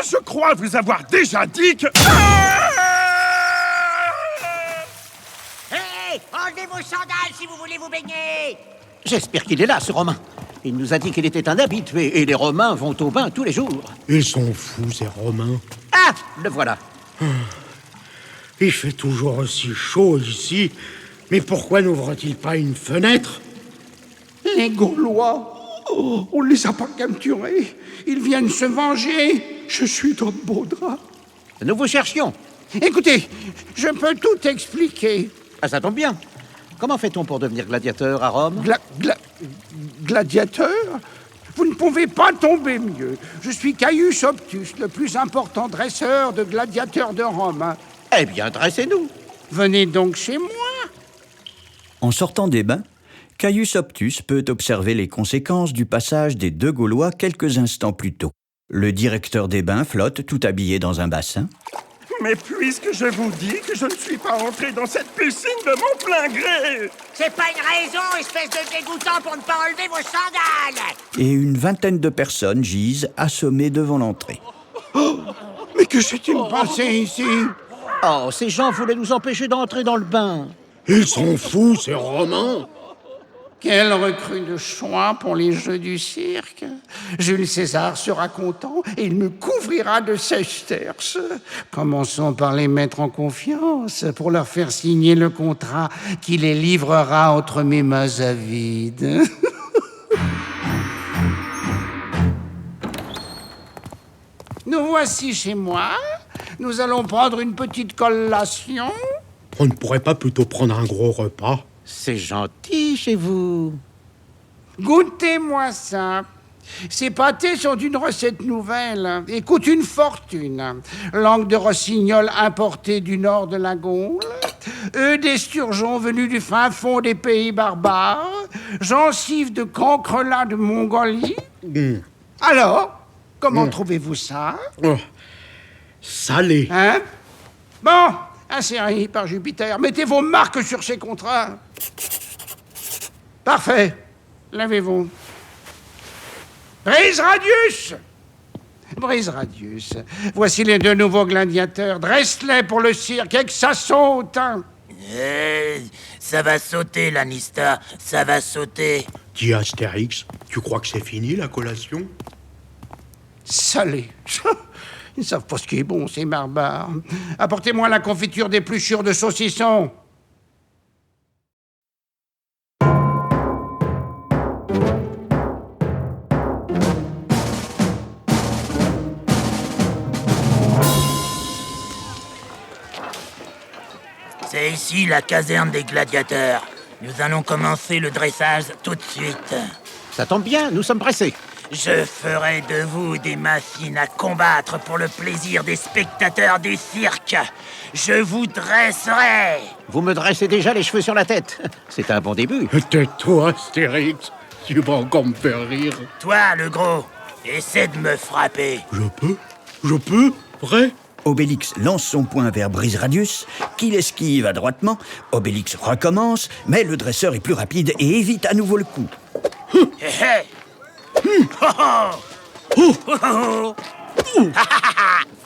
Je crois vous avoir déjà dit que... Hé, enlevez vos sandales si vous voulez vous baigner. J'espère qu'il est là, ce Romain. Il nous a dit qu'il était un habitué, et les Romains vont au bain tous les jours. Ils sont fous, ces Romains. Ah, le voilà. Il fait toujours aussi chaud ici. Mais pourquoi n'ouvre-t-il pas une fenêtre? Les Gaulois, on les a pas capturés. Ils viennent se venger. Je suis dans de beaux draps. Nous vous cherchions. Écoutez, je peux tout expliquer. Ah, ça tombe bien. Comment fait-on pour devenir gladiateur à Rome? Gladiateur? Vous ne pouvez pas tomber mieux. Je suis Caius Optus, le plus important dresseur de gladiateurs de Rome. Eh bien, dressez-nous. Venez donc chez moi. En sortant des bains, Caius Optus peut observer les conséquences du passage des 2 Gaulois quelques instants plus tôt. Le directeur des bains flotte tout habillé dans un bassin. Mais puisque je vous dis que je ne suis pas entré dans cette piscine de mon plein gré. C'est pas une raison, espèce de dégoûtant, pour ne pas enlever vos sandales. Et une vingtaine de personnes gisent assommées devant l'entrée. Mais que s'est-il passé ici? Oh, ces gens voulaient nous empêcher d'entrer dans le bain. Ils sont fous, ces Romains. Quelle recrue de choix pour les Jeux du cirque. Jules César sera content et il me couvrira de sesterces. Commençons par les mettre en confiance pour leur faire signer le contrat qui les livrera entre mes mains avides. Nous voici chez moi. Nous allons prendre une petite collation. On ne pourrait pas plutôt prendre un gros repas? C'est gentil chez vous. Goûtez-moi ça. Ces pâtés sont d'une recette nouvelle et coûtent une fortune. Langue de rossignol importée du nord de la Gaule, œufs d'esturgeon venus du fin fond des pays barbares, gencives de cancrelat de Mongolie. Alors, comment trouvez-vous ça? Salé. Hein? Bon, inséré par Jupiter. Mettez vos marques sur ces contrats. Parfait. Levez-vous. Brise Radius! Brise Radius, voici les 2 nouveaux gladiateurs. Dresse-les pour le cirque et que ça saute. Ça va sauter, Lanista. Ça va sauter. Dis Astérix, tu crois que c'est fini, la collation? Salé. Ils ne savent pas ce qui est bon, ces barbares. Apportez-moi la confiture d'épluchures de saucisson. C'est ici la caserne des gladiateurs. Nous allons commencer le dressage tout de suite. Ça tombe bien, nous sommes pressés. Je ferai de vous des machines à combattre pour le plaisir des spectateurs du cirque. Je vous dresserai. Vous me dressez déjà les cheveux sur la tête. C'est un bon début. Tais-toi, Astérix. Tu vas encore me faire rire. Toi, le gros, essaie de me frapper. Je peux? Vrai? Obélix lance son poing vers Brise Radius, qui l'esquive adroitement. Obélix recommence, mais le dresseur est plus rapide et évite à nouveau le coup.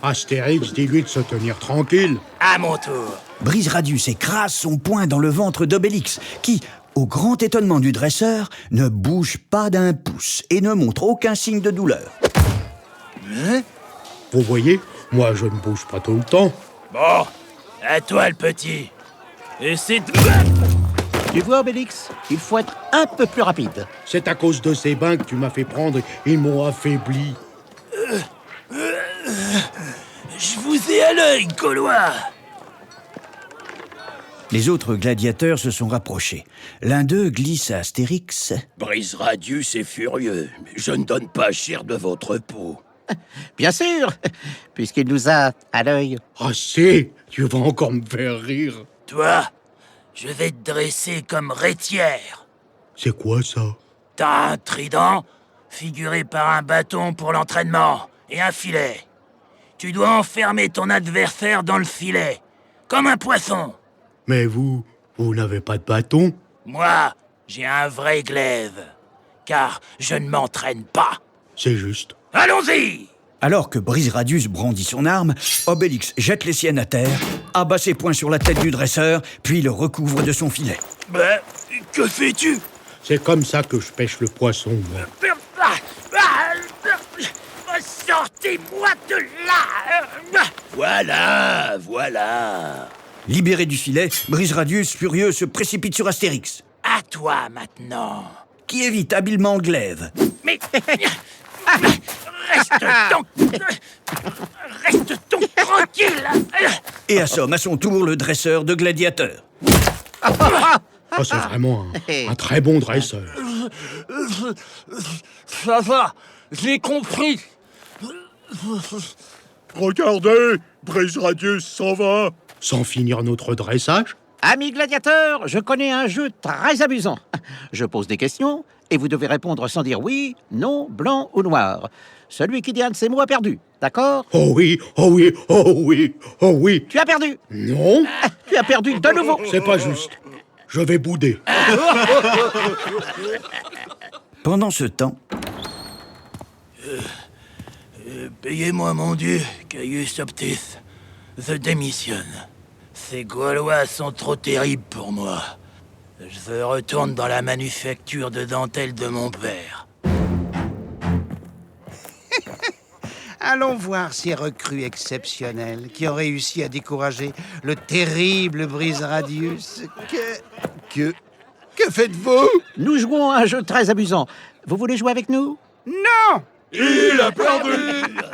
Astérix, dis-lui de se tenir tranquille. À mon tour. Brise Radius écrase son poing dans le ventre d'Obélix, qui, au grand étonnement du dresseur, ne bouge pas d'un pouce et ne montre aucun signe de douleur. Hein? Vous voyez, moi je ne bouge pas tout le temps. Bon, à toi le petit. Essaie de... Tu vois, Obélix, il faut être un peu plus rapide. C'est à cause de ces bains que tu m'as fait prendre, ils m'ont affaibli. Je vous ai à l'œil, Gaulois. Les autres gladiateurs se sont rapprochés. L'un d'eux glisse à Astérix. Brise Radius est furieux. Je ne donne pas cher de votre peau. Bien sûr, puisqu'il nous a à l'œil. Ah si, tu vas encore me faire rire. Toi, je vais te dresser comme rétière. C'est quoi ça? T'as un trident, figuré par un bâton pour l'entraînement, et un filet. Tu dois enfermer ton adversaire dans le filet, comme un poisson. Mais vous n'avez pas de bâton? Moi, j'ai un vrai glaive, car je ne m'entraîne pas. C'est juste. Allons-y! Alors que Brise Radius brandit son arme, Obélix jette les siennes à terre, abat ses poings sur la tête du dresseur, puis le recouvre de son filet. Ben, que fais-tu? C'est comme ça que je pêche le poisson, moi. Sortez-moi de là! Voilà, voilà. Libéré du filet, Brise Radius, furieux, se précipite sur Astérix, À toi maintenant. qui évite habilement le glaive. Mais... Reste donc tranquille! Et assomme à son tour le dresseur de gladiateurs. Oh, c'est vraiment un très bon dresseur. Ça va, j'ai compris. Regardez, Brise Radius s'en va. Sans finir notre dressage? Amis gladiateurs, je connais un jeu très amusant. Je pose des questions et vous devez répondre sans dire oui, non, blanc ou noir. Celui qui dit un de ces mots a perdu, d'accord? Oh oui, oh oui, oh oui, oh oui. Tu as perdu. Non, Tu as perdu de nouveau. c'est pas juste. Je vais bouder. Pendant ce temps, Payez-moi mon dieu, Caius Optis. Je démissionne. Ces Gaulois sont trop terribles pour moi. Je retourne dans la manufacture de dentelle de mon père. Allons voir ces recrues exceptionnelles qui ont réussi à décourager le terrible Brise Radius. Que faites-vous? Nous jouons à un jeu très amusant. Vous voulez jouer avec nous? Non! Il a perdu.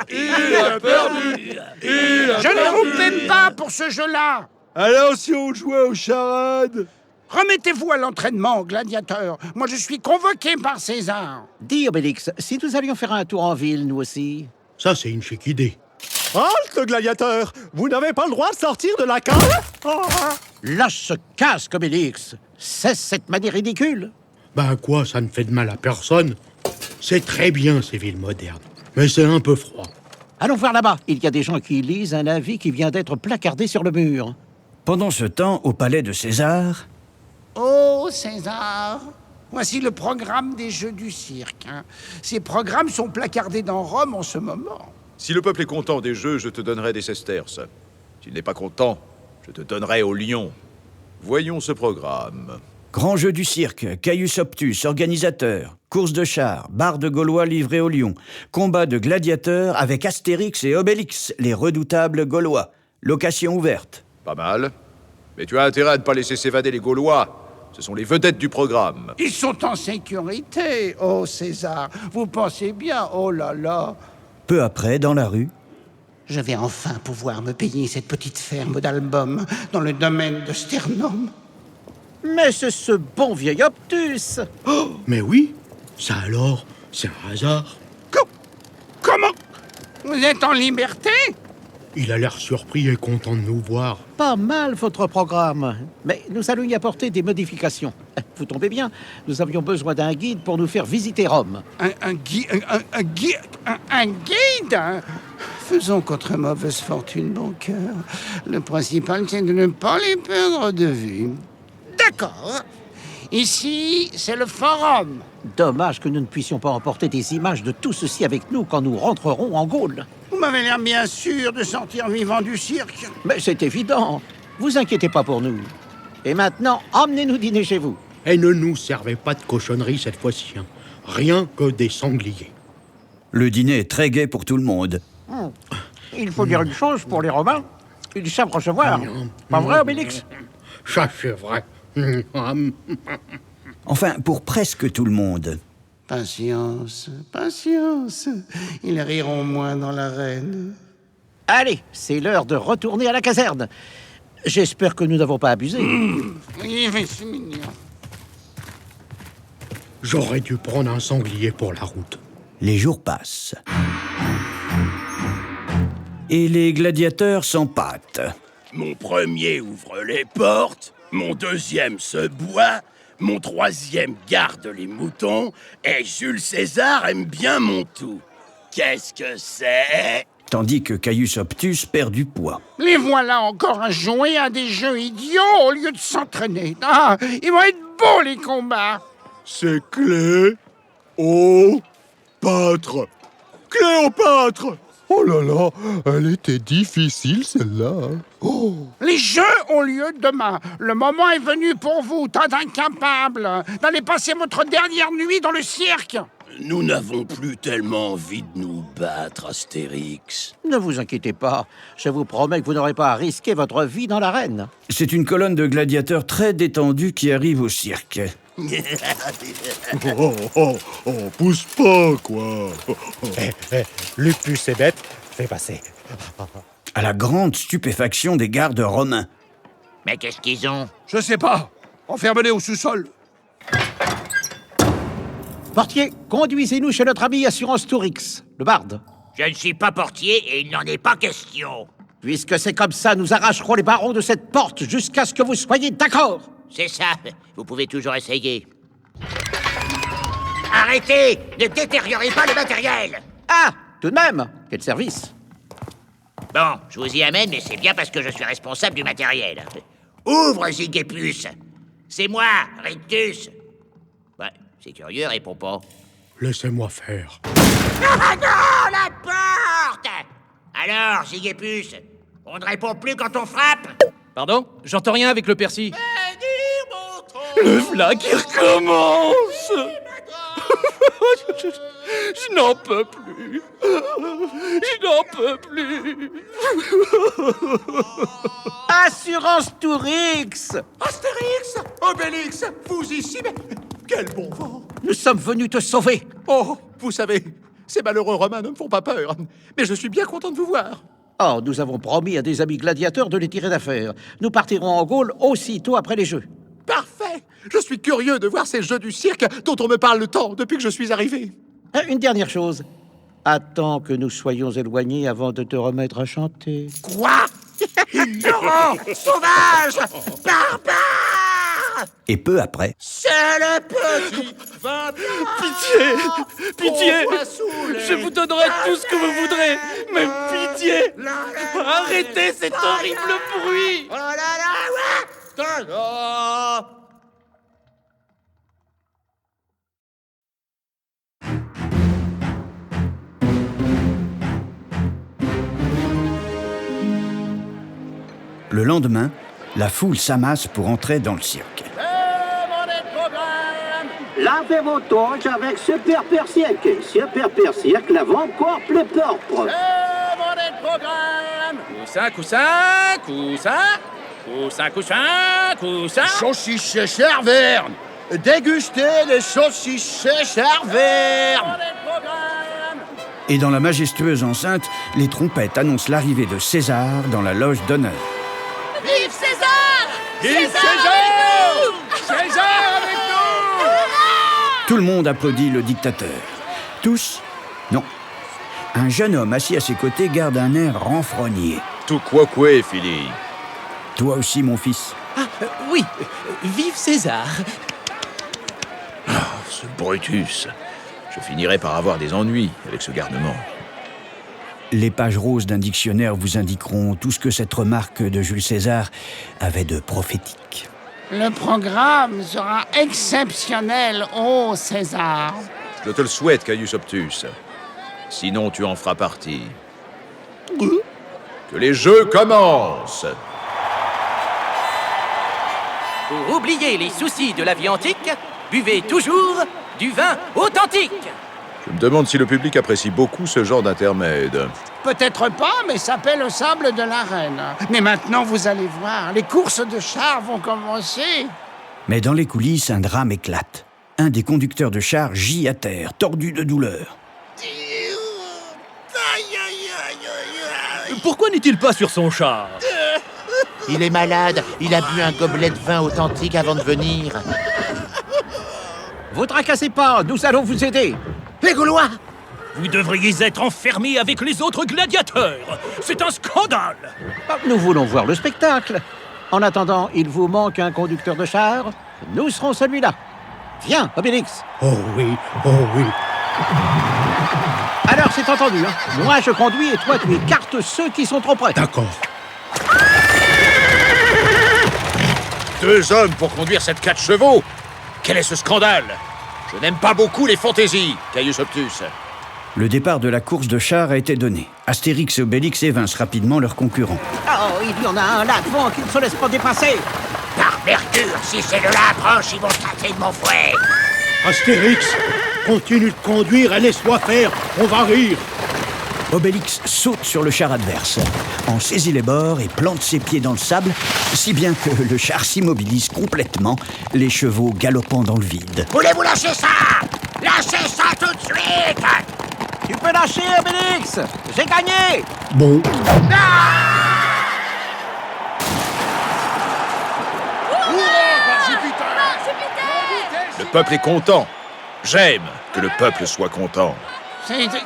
Il a perdu. Je ne vous paie pas pour ce jeu-là! Alors si on jouait aux charades? Remettez-vous à l'entraînement, gladiateur. Moi, je suis convoqué par César. Dis, Obélix, si nous allions faire un tour en ville, nous aussi. Ça, c'est une chic idée. Halte, gladiateur! Vous n'avez pas le droit de sortir de la cave? Lâche ce casque, Obélix. Cesse cette manière ridicule. Ben quoi, ça ne fait de mal à personne. C'est très bien, ces villes modernes. Mais c'est un peu froid. Allons voir là-bas. Il y a des gens qui lisent un avis qui vient d'être placardé sur le mur. pendant ce temps, au palais de César... Oh, César! Voici le programme des Jeux du cirque. Ces programmes sont placardés dans Rome en ce moment. Si le peuple est content des jeux, je te donnerai des sesterces. S'il n'est pas content, je te donnerai au lion. Voyons ce programme. Grand jeu du cirque, Caius Optus, organisateur, course de chars, barde gaulois livré au lion, combat de gladiateurs avec Astérix et Obélix, les redoutables Gaulois. Location ouverte. Pas mal. Mais tu as intérêt à ne pas laisser s'évader les Gaulois. Ce sont les vedettes du programme. Ils sont en sécurité, oh César. Vous pensez bien, oh là là. Peu après, dans la rue... Je vais enfin pouvoir me payer cette petite ferme d'albums dans le domaine de Sternum. Mais c'est ce bon vieil Optus. Oh, mais oui. Ça alors, c'est un hasard. Comment? Vous êtes en liberté? Il a l'air surpris et content de nous voir. Pas mal votre programme. Mais nous allons y apporter des modifications. Vous tombez bien, nous avions besoin d'un guide pour nous faire visiter Rome. Un guide? Faisons contre mauvaise fortune, bon cœur. Le principal, c'est de ne pas les perdre de vue. D'accord. Ici, c'est le forum. Dommage que nous ne puissions pas emporter des images de tout ceci avec nous quand nous rentrerons en Gaule. Vous m'avez l'air bien sûr de sortir vivant du cirque. Mais c'est évident. Vous inquiétez pas pour nous. Et maintenant, emmenez-nous dîner chez vous. Et ne nous servez pas de cochonnerie cette fois-ci. Rien que des sangliers. Le dîner est très gai pour tout le monde. Il faut dire une chose pour les Romains. Ils savent recevoir. Pas vrai, Obélix? Ça, c'est vrai. Enfin, pour presque tout le monde. Patience, patience. Ils riront moins dans l'arène. Allez, c'est l'heure de retourner à la caserne. J'espère que nous n'avons pas abusé. Oui, c'est mignon. J'aurais dû prendre un sanglier pour la route. Les jours passent. Et les gladiateurs s'empâtent. Mon premier ouvre les portes, mon deuxième se boit, mon troisième garde les moutons, et Jules César aime bien mon tout. Qu'est-ce que c'est? Tandis que Caius Optus perd du poids. Les voilà encore à jouer à des jeux idiots au lieu de s'entraîner. Ah, ils vont être beaux, les combats. C'est Cléopâtre. Cléopâtre! Oh là là, elle était difficile, celle-là. Oh. Les jeux ont lieu demain. Le moment est venu pour vous, tas d'incapables, d'aller passer votre dernière nuit dans le cirque. Nous n'avons plus tellement envie de nous battre, Astérix. Ne vous inquiétez pas. Je vous promets que vous n'aurez pas à risquer votre vie dans l'arène. C'est une colonne de gladiateurs très détendus qui arrive au cirque. Pousse pas, quoi. Lupus est bête, fais passer. À la grande stupéfaction des gardes romains. Mais qu'est-ce qu'ils ont? Je sais pas. Enfermez-les au sous-sol. Portier, conduisez-nous chez notre ami Assurance Tourix, le barde. Je ne suis pas portier et il n'en est pas question. Puisque c'est comme ça, nous arracherons les barreaux de cette porte jusqu'à ce que vous soyez d'accord. C'est ça, vous pouvez toujours essayer. Arrêtez! Ne détériorez pas le matériel! Ah, tout de même, quel service. Bon, je vous y amène, mais c'est bien parce que je suis responsable du matériel. Ouvre, Zygépus! C'est moi, Rictus! Ouais, c'est curieux, réponds pas. Laissez-moi faire. Ah non, la porte! Alors, Zygépus, on ne répond plus quand on frappe? Pardon? J'entends rien avec le persil. Le v'là qui recommence. Je n'en peux plus. Je n'en peux plus. Assurance Tourix! Astérix, Obélix, vous ici, mais quel bon vent. Nous sommes venus te sauver. Oh, vous savez, ces malheureux Romains ne me font pas peur, mais je suis bien content de vous voir. Oh, nous avons promis à des amis gladiateurs de les tirer d'affaire. Nous partirons en Gaule aussitôt après les Jeux. Parfait! Je suis curieux de voir ces jeux du cirque dont on me parle tant depuis que je suis arrivé. Une dernière chose. Attends que nous soyons éloignés avant de te remettre à chanter. Quoi? Ignorant! Sauvage! Barbare! Et peu après... C'est le petit vampire! Pitié! Pitié! Je vous donnerai tout ce que vous voudrez, mais pitié! Arrêtez cet horrible bruit! Oh là là, ouais! Oh. Le lendemain, la foule s'amasse pour entrer dans le cirque. Lavez vos toges avec Super Persirque. Super Persirque lave encore plus propre. Coussin, coussin, coussin, coussin, coussin, coussin. Saucisses Cherverne! Dégustez les saucisses Cherverne! Et dans la majestueuse enceinte, les trompettes annoncent l'arrivée de César dans la loge d'honneur. Vive César! Vive César! César avec nous! Tout le monde applaudit le dictateur. Tous? Non. Un jeune homme assis à ses côtés garde un air renfrogné. Tout quoique, Philly. Toi aussi, mon fils. Oui, vive César! Ce Brutus. Je finirai par avoir des ennuis avec ce garnement. Les pages roses d'un dictionnaire vous indiqueront tout ce que cette remarque de Jules César avait de prophétique. Le programme sera exceptionnel, ô César. Je te le souhaite, Caius Optus. Sinon, tu en feras partie. Que les jeux commencent! Pour oublier les soucis de la vie antique, buvez toujours du vin authentique. Je me demande si le public apprécie beaucoup ce genre d'intermède. Peut-être pas, mais ça paie le sable de l'arène. Mais maintenant, vous allez voir, les courses de chars vont commencer. Mais dans les coulisses, un drame éclate. Un des conducteurs de chars gît à terre, tordu de douleur. Pourquoi n'est-il pas sur son char? Il est malade. Il a bu un gobelet de vin authentique avant de venir. Vous tracassez pas, nous allons vous aider. Les Gaulois! Vous devriez être enfermés avec les autres gladiateurs. C'est un scandale. Nous voulons voir le spectacle. En attendant, il vous manque un conducteur de char. Nous serons celui-là. Viens, Obélix. Oh oui, oh oui. Alors, c'est entendu, hein. Moi, je conduis et toi, tu écartes ceux qui sont trop près. D'accord. 2 hommes pour conduire cette 4 chevaux? Quel est ce scandale? Je n'aime pas beaucoup les fantaisies, Caius Optus. Le départ de la course de chars a été donné. Astérix et Obélix évincent rapidement leurs concurrents. Oh, il y en a un là devant qui ne se laisse pas dépasser. Par Mercure, si ces deux-là approchent, ils vont traiter de mon fouet. Astérix, continue de conduire et laisse-moi faire. On va rire. Obélix saute sur le char adverse, en saisit les bords et plante ses pieds dans le sable, si bien que le char s'immobilise complètement, les chevaux galopant dans le vide. Voulez-vous lâcher ça? Lâchez ça tout de suite! Tu peux lâcher, Obélix. J'ai gagné. Bon. Le peuple est content. J'aime que le peuple soit content.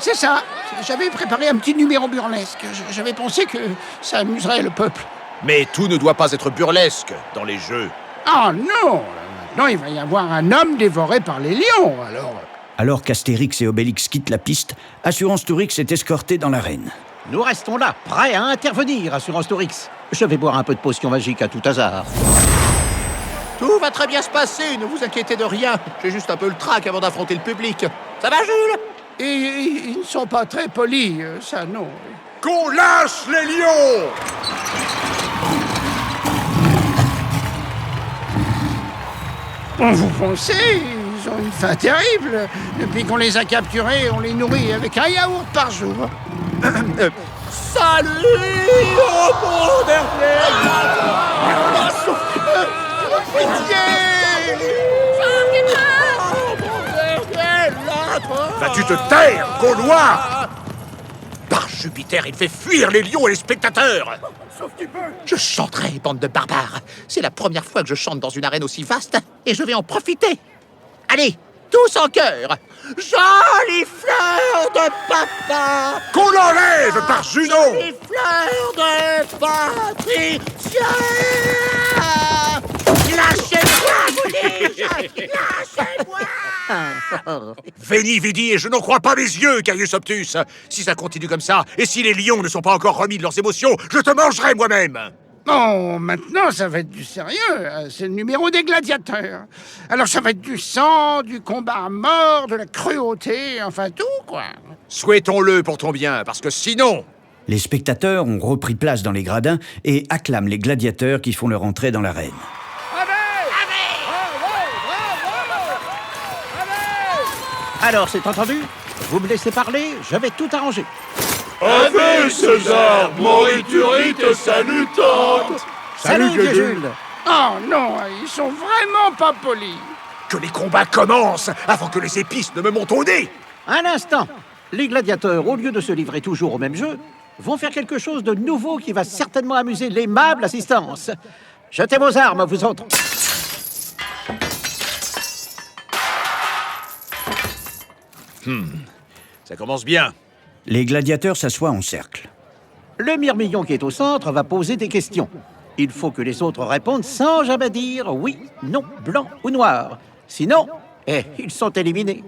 C'est ça. J'avais préparé un petit numéro burlesque. J'avais pensé que ça amuserait le peuple. Mais tout ne doit pas être burlesque dans les jeux. Ah non! Maintenant, il va y avoir un homme dévoré par les lions, alors... Alors qu'Astérix et Obélix quittent la piste, Assurance Tourix est escorté dans l'arène. Nous restons là, prêts à intervenir, Assurance Tourix. Je vais boire un peu de potion magique à tout hasard. Tout va très bien se passer, ne vous inquiétez de rien. J'ai juste un peu le trac avant d'affronter le public. Ça va, Jules? Et ils ne sont pas très polis, ça, non. Qu'on lâche les lions! Vous pensez? Ils ont une faim terrible. Depuis qu'on les a capturés, on les nourrit avec un yaourt par jour. Salut! Oh mon dernier! Vas-tu te taire, Gaulois? Par Jupiter, il fait fuir les lions et les spectateurs. Je chanterai, bande de barbares. C'est la première fois que je chante dans une arène aussi vaste, et je vais en profiter. Allez, tous en chœur. Jolies fleurs de papa. Qu'on l'enlève par Juno. Jolies fleurs de Patricia. Lâchez-moi, vous dis-je. Lâchez-moi. Veni Vidi, et je n'en crois pas mes yeux, Caius Optus. Si ça continue comme ça, et si les lions ne sont pas encore remis de leurs émotions, je te mangerai moi-même. Bon, maintenant, ça va être du sérieux. C'est le numéro des gladiateurs. Alors, ça va être du sang, du combat à mort, de la cruauté, enfin tout, quoi. Souhaitons-le pour ton bien, parce que sinon... Les spectateurs ont repris place dans les gradins et acclament les gladiateurs qui font leur entrée dans l'arène. Alors, c'est entendu? Vous me laissez parler, je vais tout arranger. Ave César, moriturite salutante. Salut, vieux Jules. Oh non, ils sont vraiment pas polis. Que les combats commencent avant que les épices ne me montent au nez. Un instant. Les gladiateurs, au lieu de se livrer toujours au même jeu, vont faire quelque chose de nouveau qui va certainement amuser l'aimable assistance. Jetez vos armes, vous autres. Ça commence bien. Les gladiateurs s'assoient en cercle. Le mirmillon qui est au centre va poser des questions. Il faut que les autres répondent sans jamais dire oui, non, blanc ou noir. Sinon, ils sont éliminés.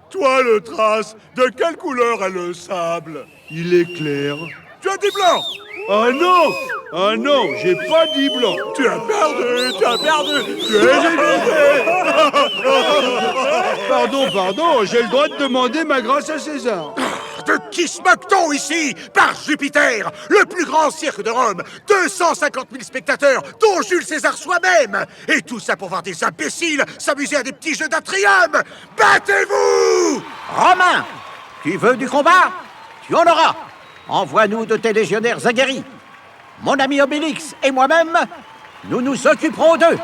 Toi, le trace, de quelle couleur est le sable? Il est clair. Tu as dit blanc. Ah non! Ah non, j'ai pas dit blanc. Tu as perdu, tu as perdu. Tu es éliminé. Pardon, j'ai le droit de demander ma grâce à César. De qui se moque-t-on ici? Par Jupiter, le plus grand cirque de Rome, 250 000 spectateurs, dont Jules César soi-même. Et tout ça pour voir des imbéciles s'amuser à des petits jeux d'atrium. Battez-vous! Romain, tu veux du combat? Tu en auras. Envoie-nous de tes légionnaires aguerris. Mon ami Obélix et moi-même, nous nous occuperons d'eux.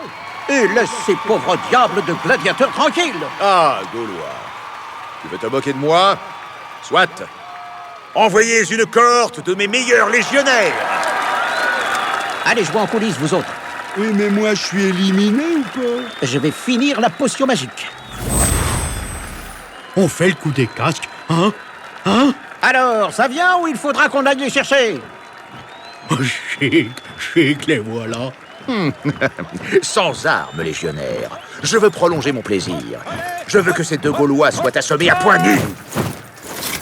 Et laisse ces pauvres diables de gladiateurs tranquilles. Ah, Gaulois, tu veux te moquer de moi? Soit. Envoyez une cohorte de mes meilleurs légionnaires. Allez jouer en coulisses, vous autres. Oui, mais moi, je suis éliminé ou pas? Je vais finir la potion magique. On fait le coup des casques, hein? Hein? Alors, ça vient ou il faudra qu'on aille les chercher? Oh, chic, les voilà. Sans armes, légionnaire. Je veux prolonger mon plaisir. Je veux que ces deux Gaulois soient assommés à point nu.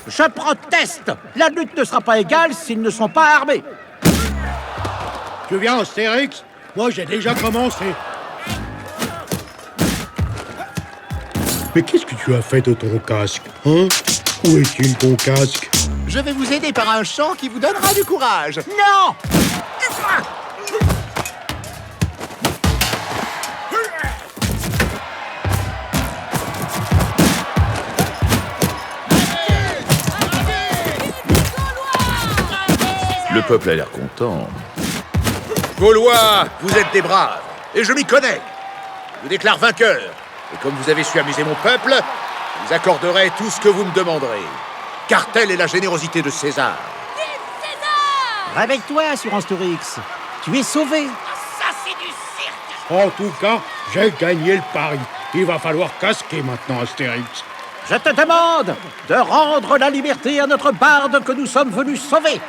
Je proteste. La lutte ne sera pas égale s'ils ne sont pas armés. Tu viens, Astérix? Moi, j'ai déjà commencé. Mais qu'est-ce que tu as fait de ton casque, hein? Où est-il, ton casque? Je vais vous aider par un chant qui vous donnera du courage. Non! Le peuple a l'air content. Gaulois, vous êtes des braves, et je m'y connais. Je vous déclare vainqueur, et comme vous avez su amuser mon peuple, je vous accorderai tout ce que vous me demanderez. Car telle est la générosité de César. Réveille-toi, Assurance Tourix. Tu es sauvé. Ça, c'est du cirque. En tout cas, j'ai gagné le pari. Il va falloir casquer maintenant, Astérix. Je te demande de rendre la liberté à notre barde que nous sommes venus sauver.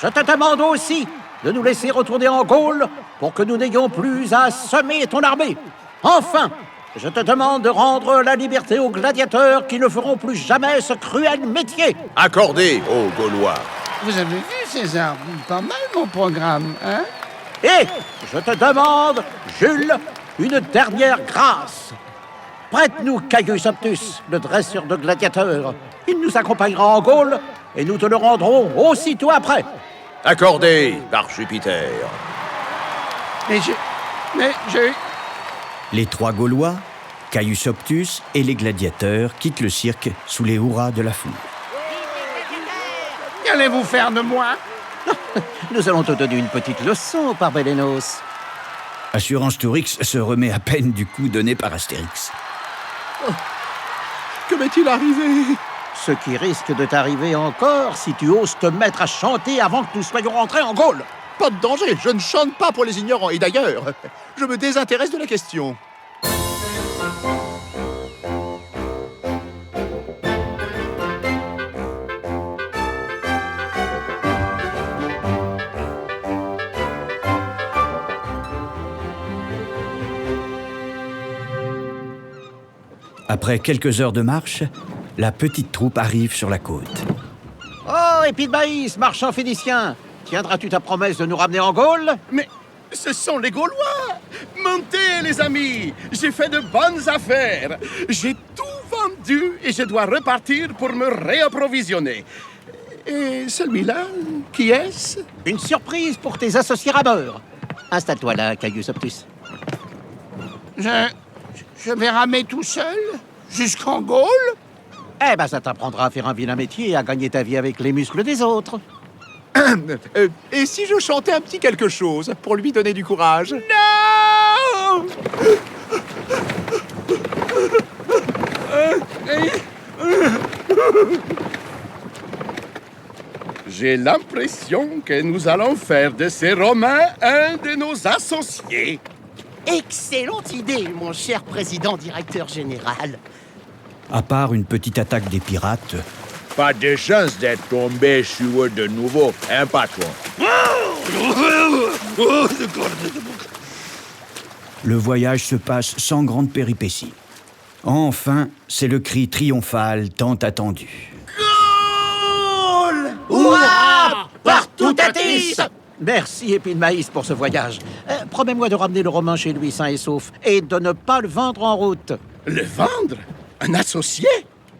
Je te demande aussi de nous laisser retourner en Gaule pour que nous n'ayons plus à semer ton armée. Enfin, je te demande de rendre la liberté aux gladiateurs qui ne feront plus jamais ce cruel métier. Accordé, ô Gaulois. Vous avez vu, César? Pas mal mon programme, hein? Et je te demande, Jules, une dernière grâce. Prête-nous Caius Optus, le dresseur de gladiateurs. Il nous accompagnera en Gaule et nous te le rendrons aussitôt après. Accordé par Jupiter. Mais Les trois Gaulois, Caius Optus et les gladiateurs quittent le cirque sous les hurrahs de la foule. Qu'allez-vous faire de moi? Nous allons te donner une petite leçon, Parbelénos. Assurance Tourix se remet à peine du coup donné par Astérix. Oh, que m'est-il arrivé? Ce qui risque de t'arriver encore si tu oses te mettre à chanter avant que nous soyons rentrés en Gaule. Pas de danger, je ne chante pas pour les ignorants. Et d'ailleurs, je me désintéresse de la question. Après quelques heures de marche, la petite troupe arrive sur la côte. Oh, épi de maïs, marchand phénicien, tiendras-tu ta promesse de nous ramener en Gaule? Mais ce sont les Gaulois! Montez, les amis! J'ai fait de bonnes affaires! J'ai tout vendu et je dois repartir pour me réapprovisionner. Et celui-là, qui est-ce? Une surprise pour tes associés rameurs. Installe-toi là, Caius Optus. Je vais ramer tout seul? Jusqu'en Gaule? Eh ben, ça t'apprendra à faire un vilain métier et à gagner ta vie avec les muscles des autres. Et si je chantais un petit quelque chose pour lui donner du courage? Non! J'ai l'impression que nous allons faire de ces Romains un de nos associés. Excellente idée, mon cher président directeur général. À part une petite attaque des pirates, Pas de chance d'être tombé sur eux de nouveau, hein, patron? le voyage se passe sans grande péripétie. Enfin, c'est le cri triomphal tant attendu. Hurrah! Partout à tis! Merci, Épi de Maïs, pour ce voyage. Promets-moi de ramener le Romain chez lui sain et sauf et de ne pas le vendre en route. Le vendre? Un associé?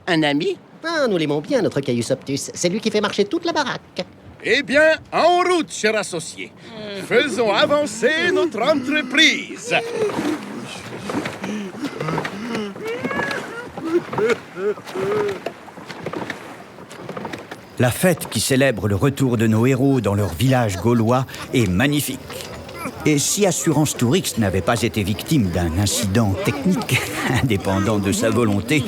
Un ami? Ah, nous l'aimons bien, notre Caius Optus. C'est lui qui fait marcher toute la baraque. Eh bien, en route, cher associé. Faisons avancer notre entreprise. La fête qui célèbre le retour de nos héros dans leur village gaulois est magnifique. Et si Assurance Tourix n'avait pas été victime d'un incident technique indépendant de sa volonté,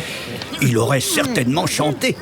il aurait certainement chanté.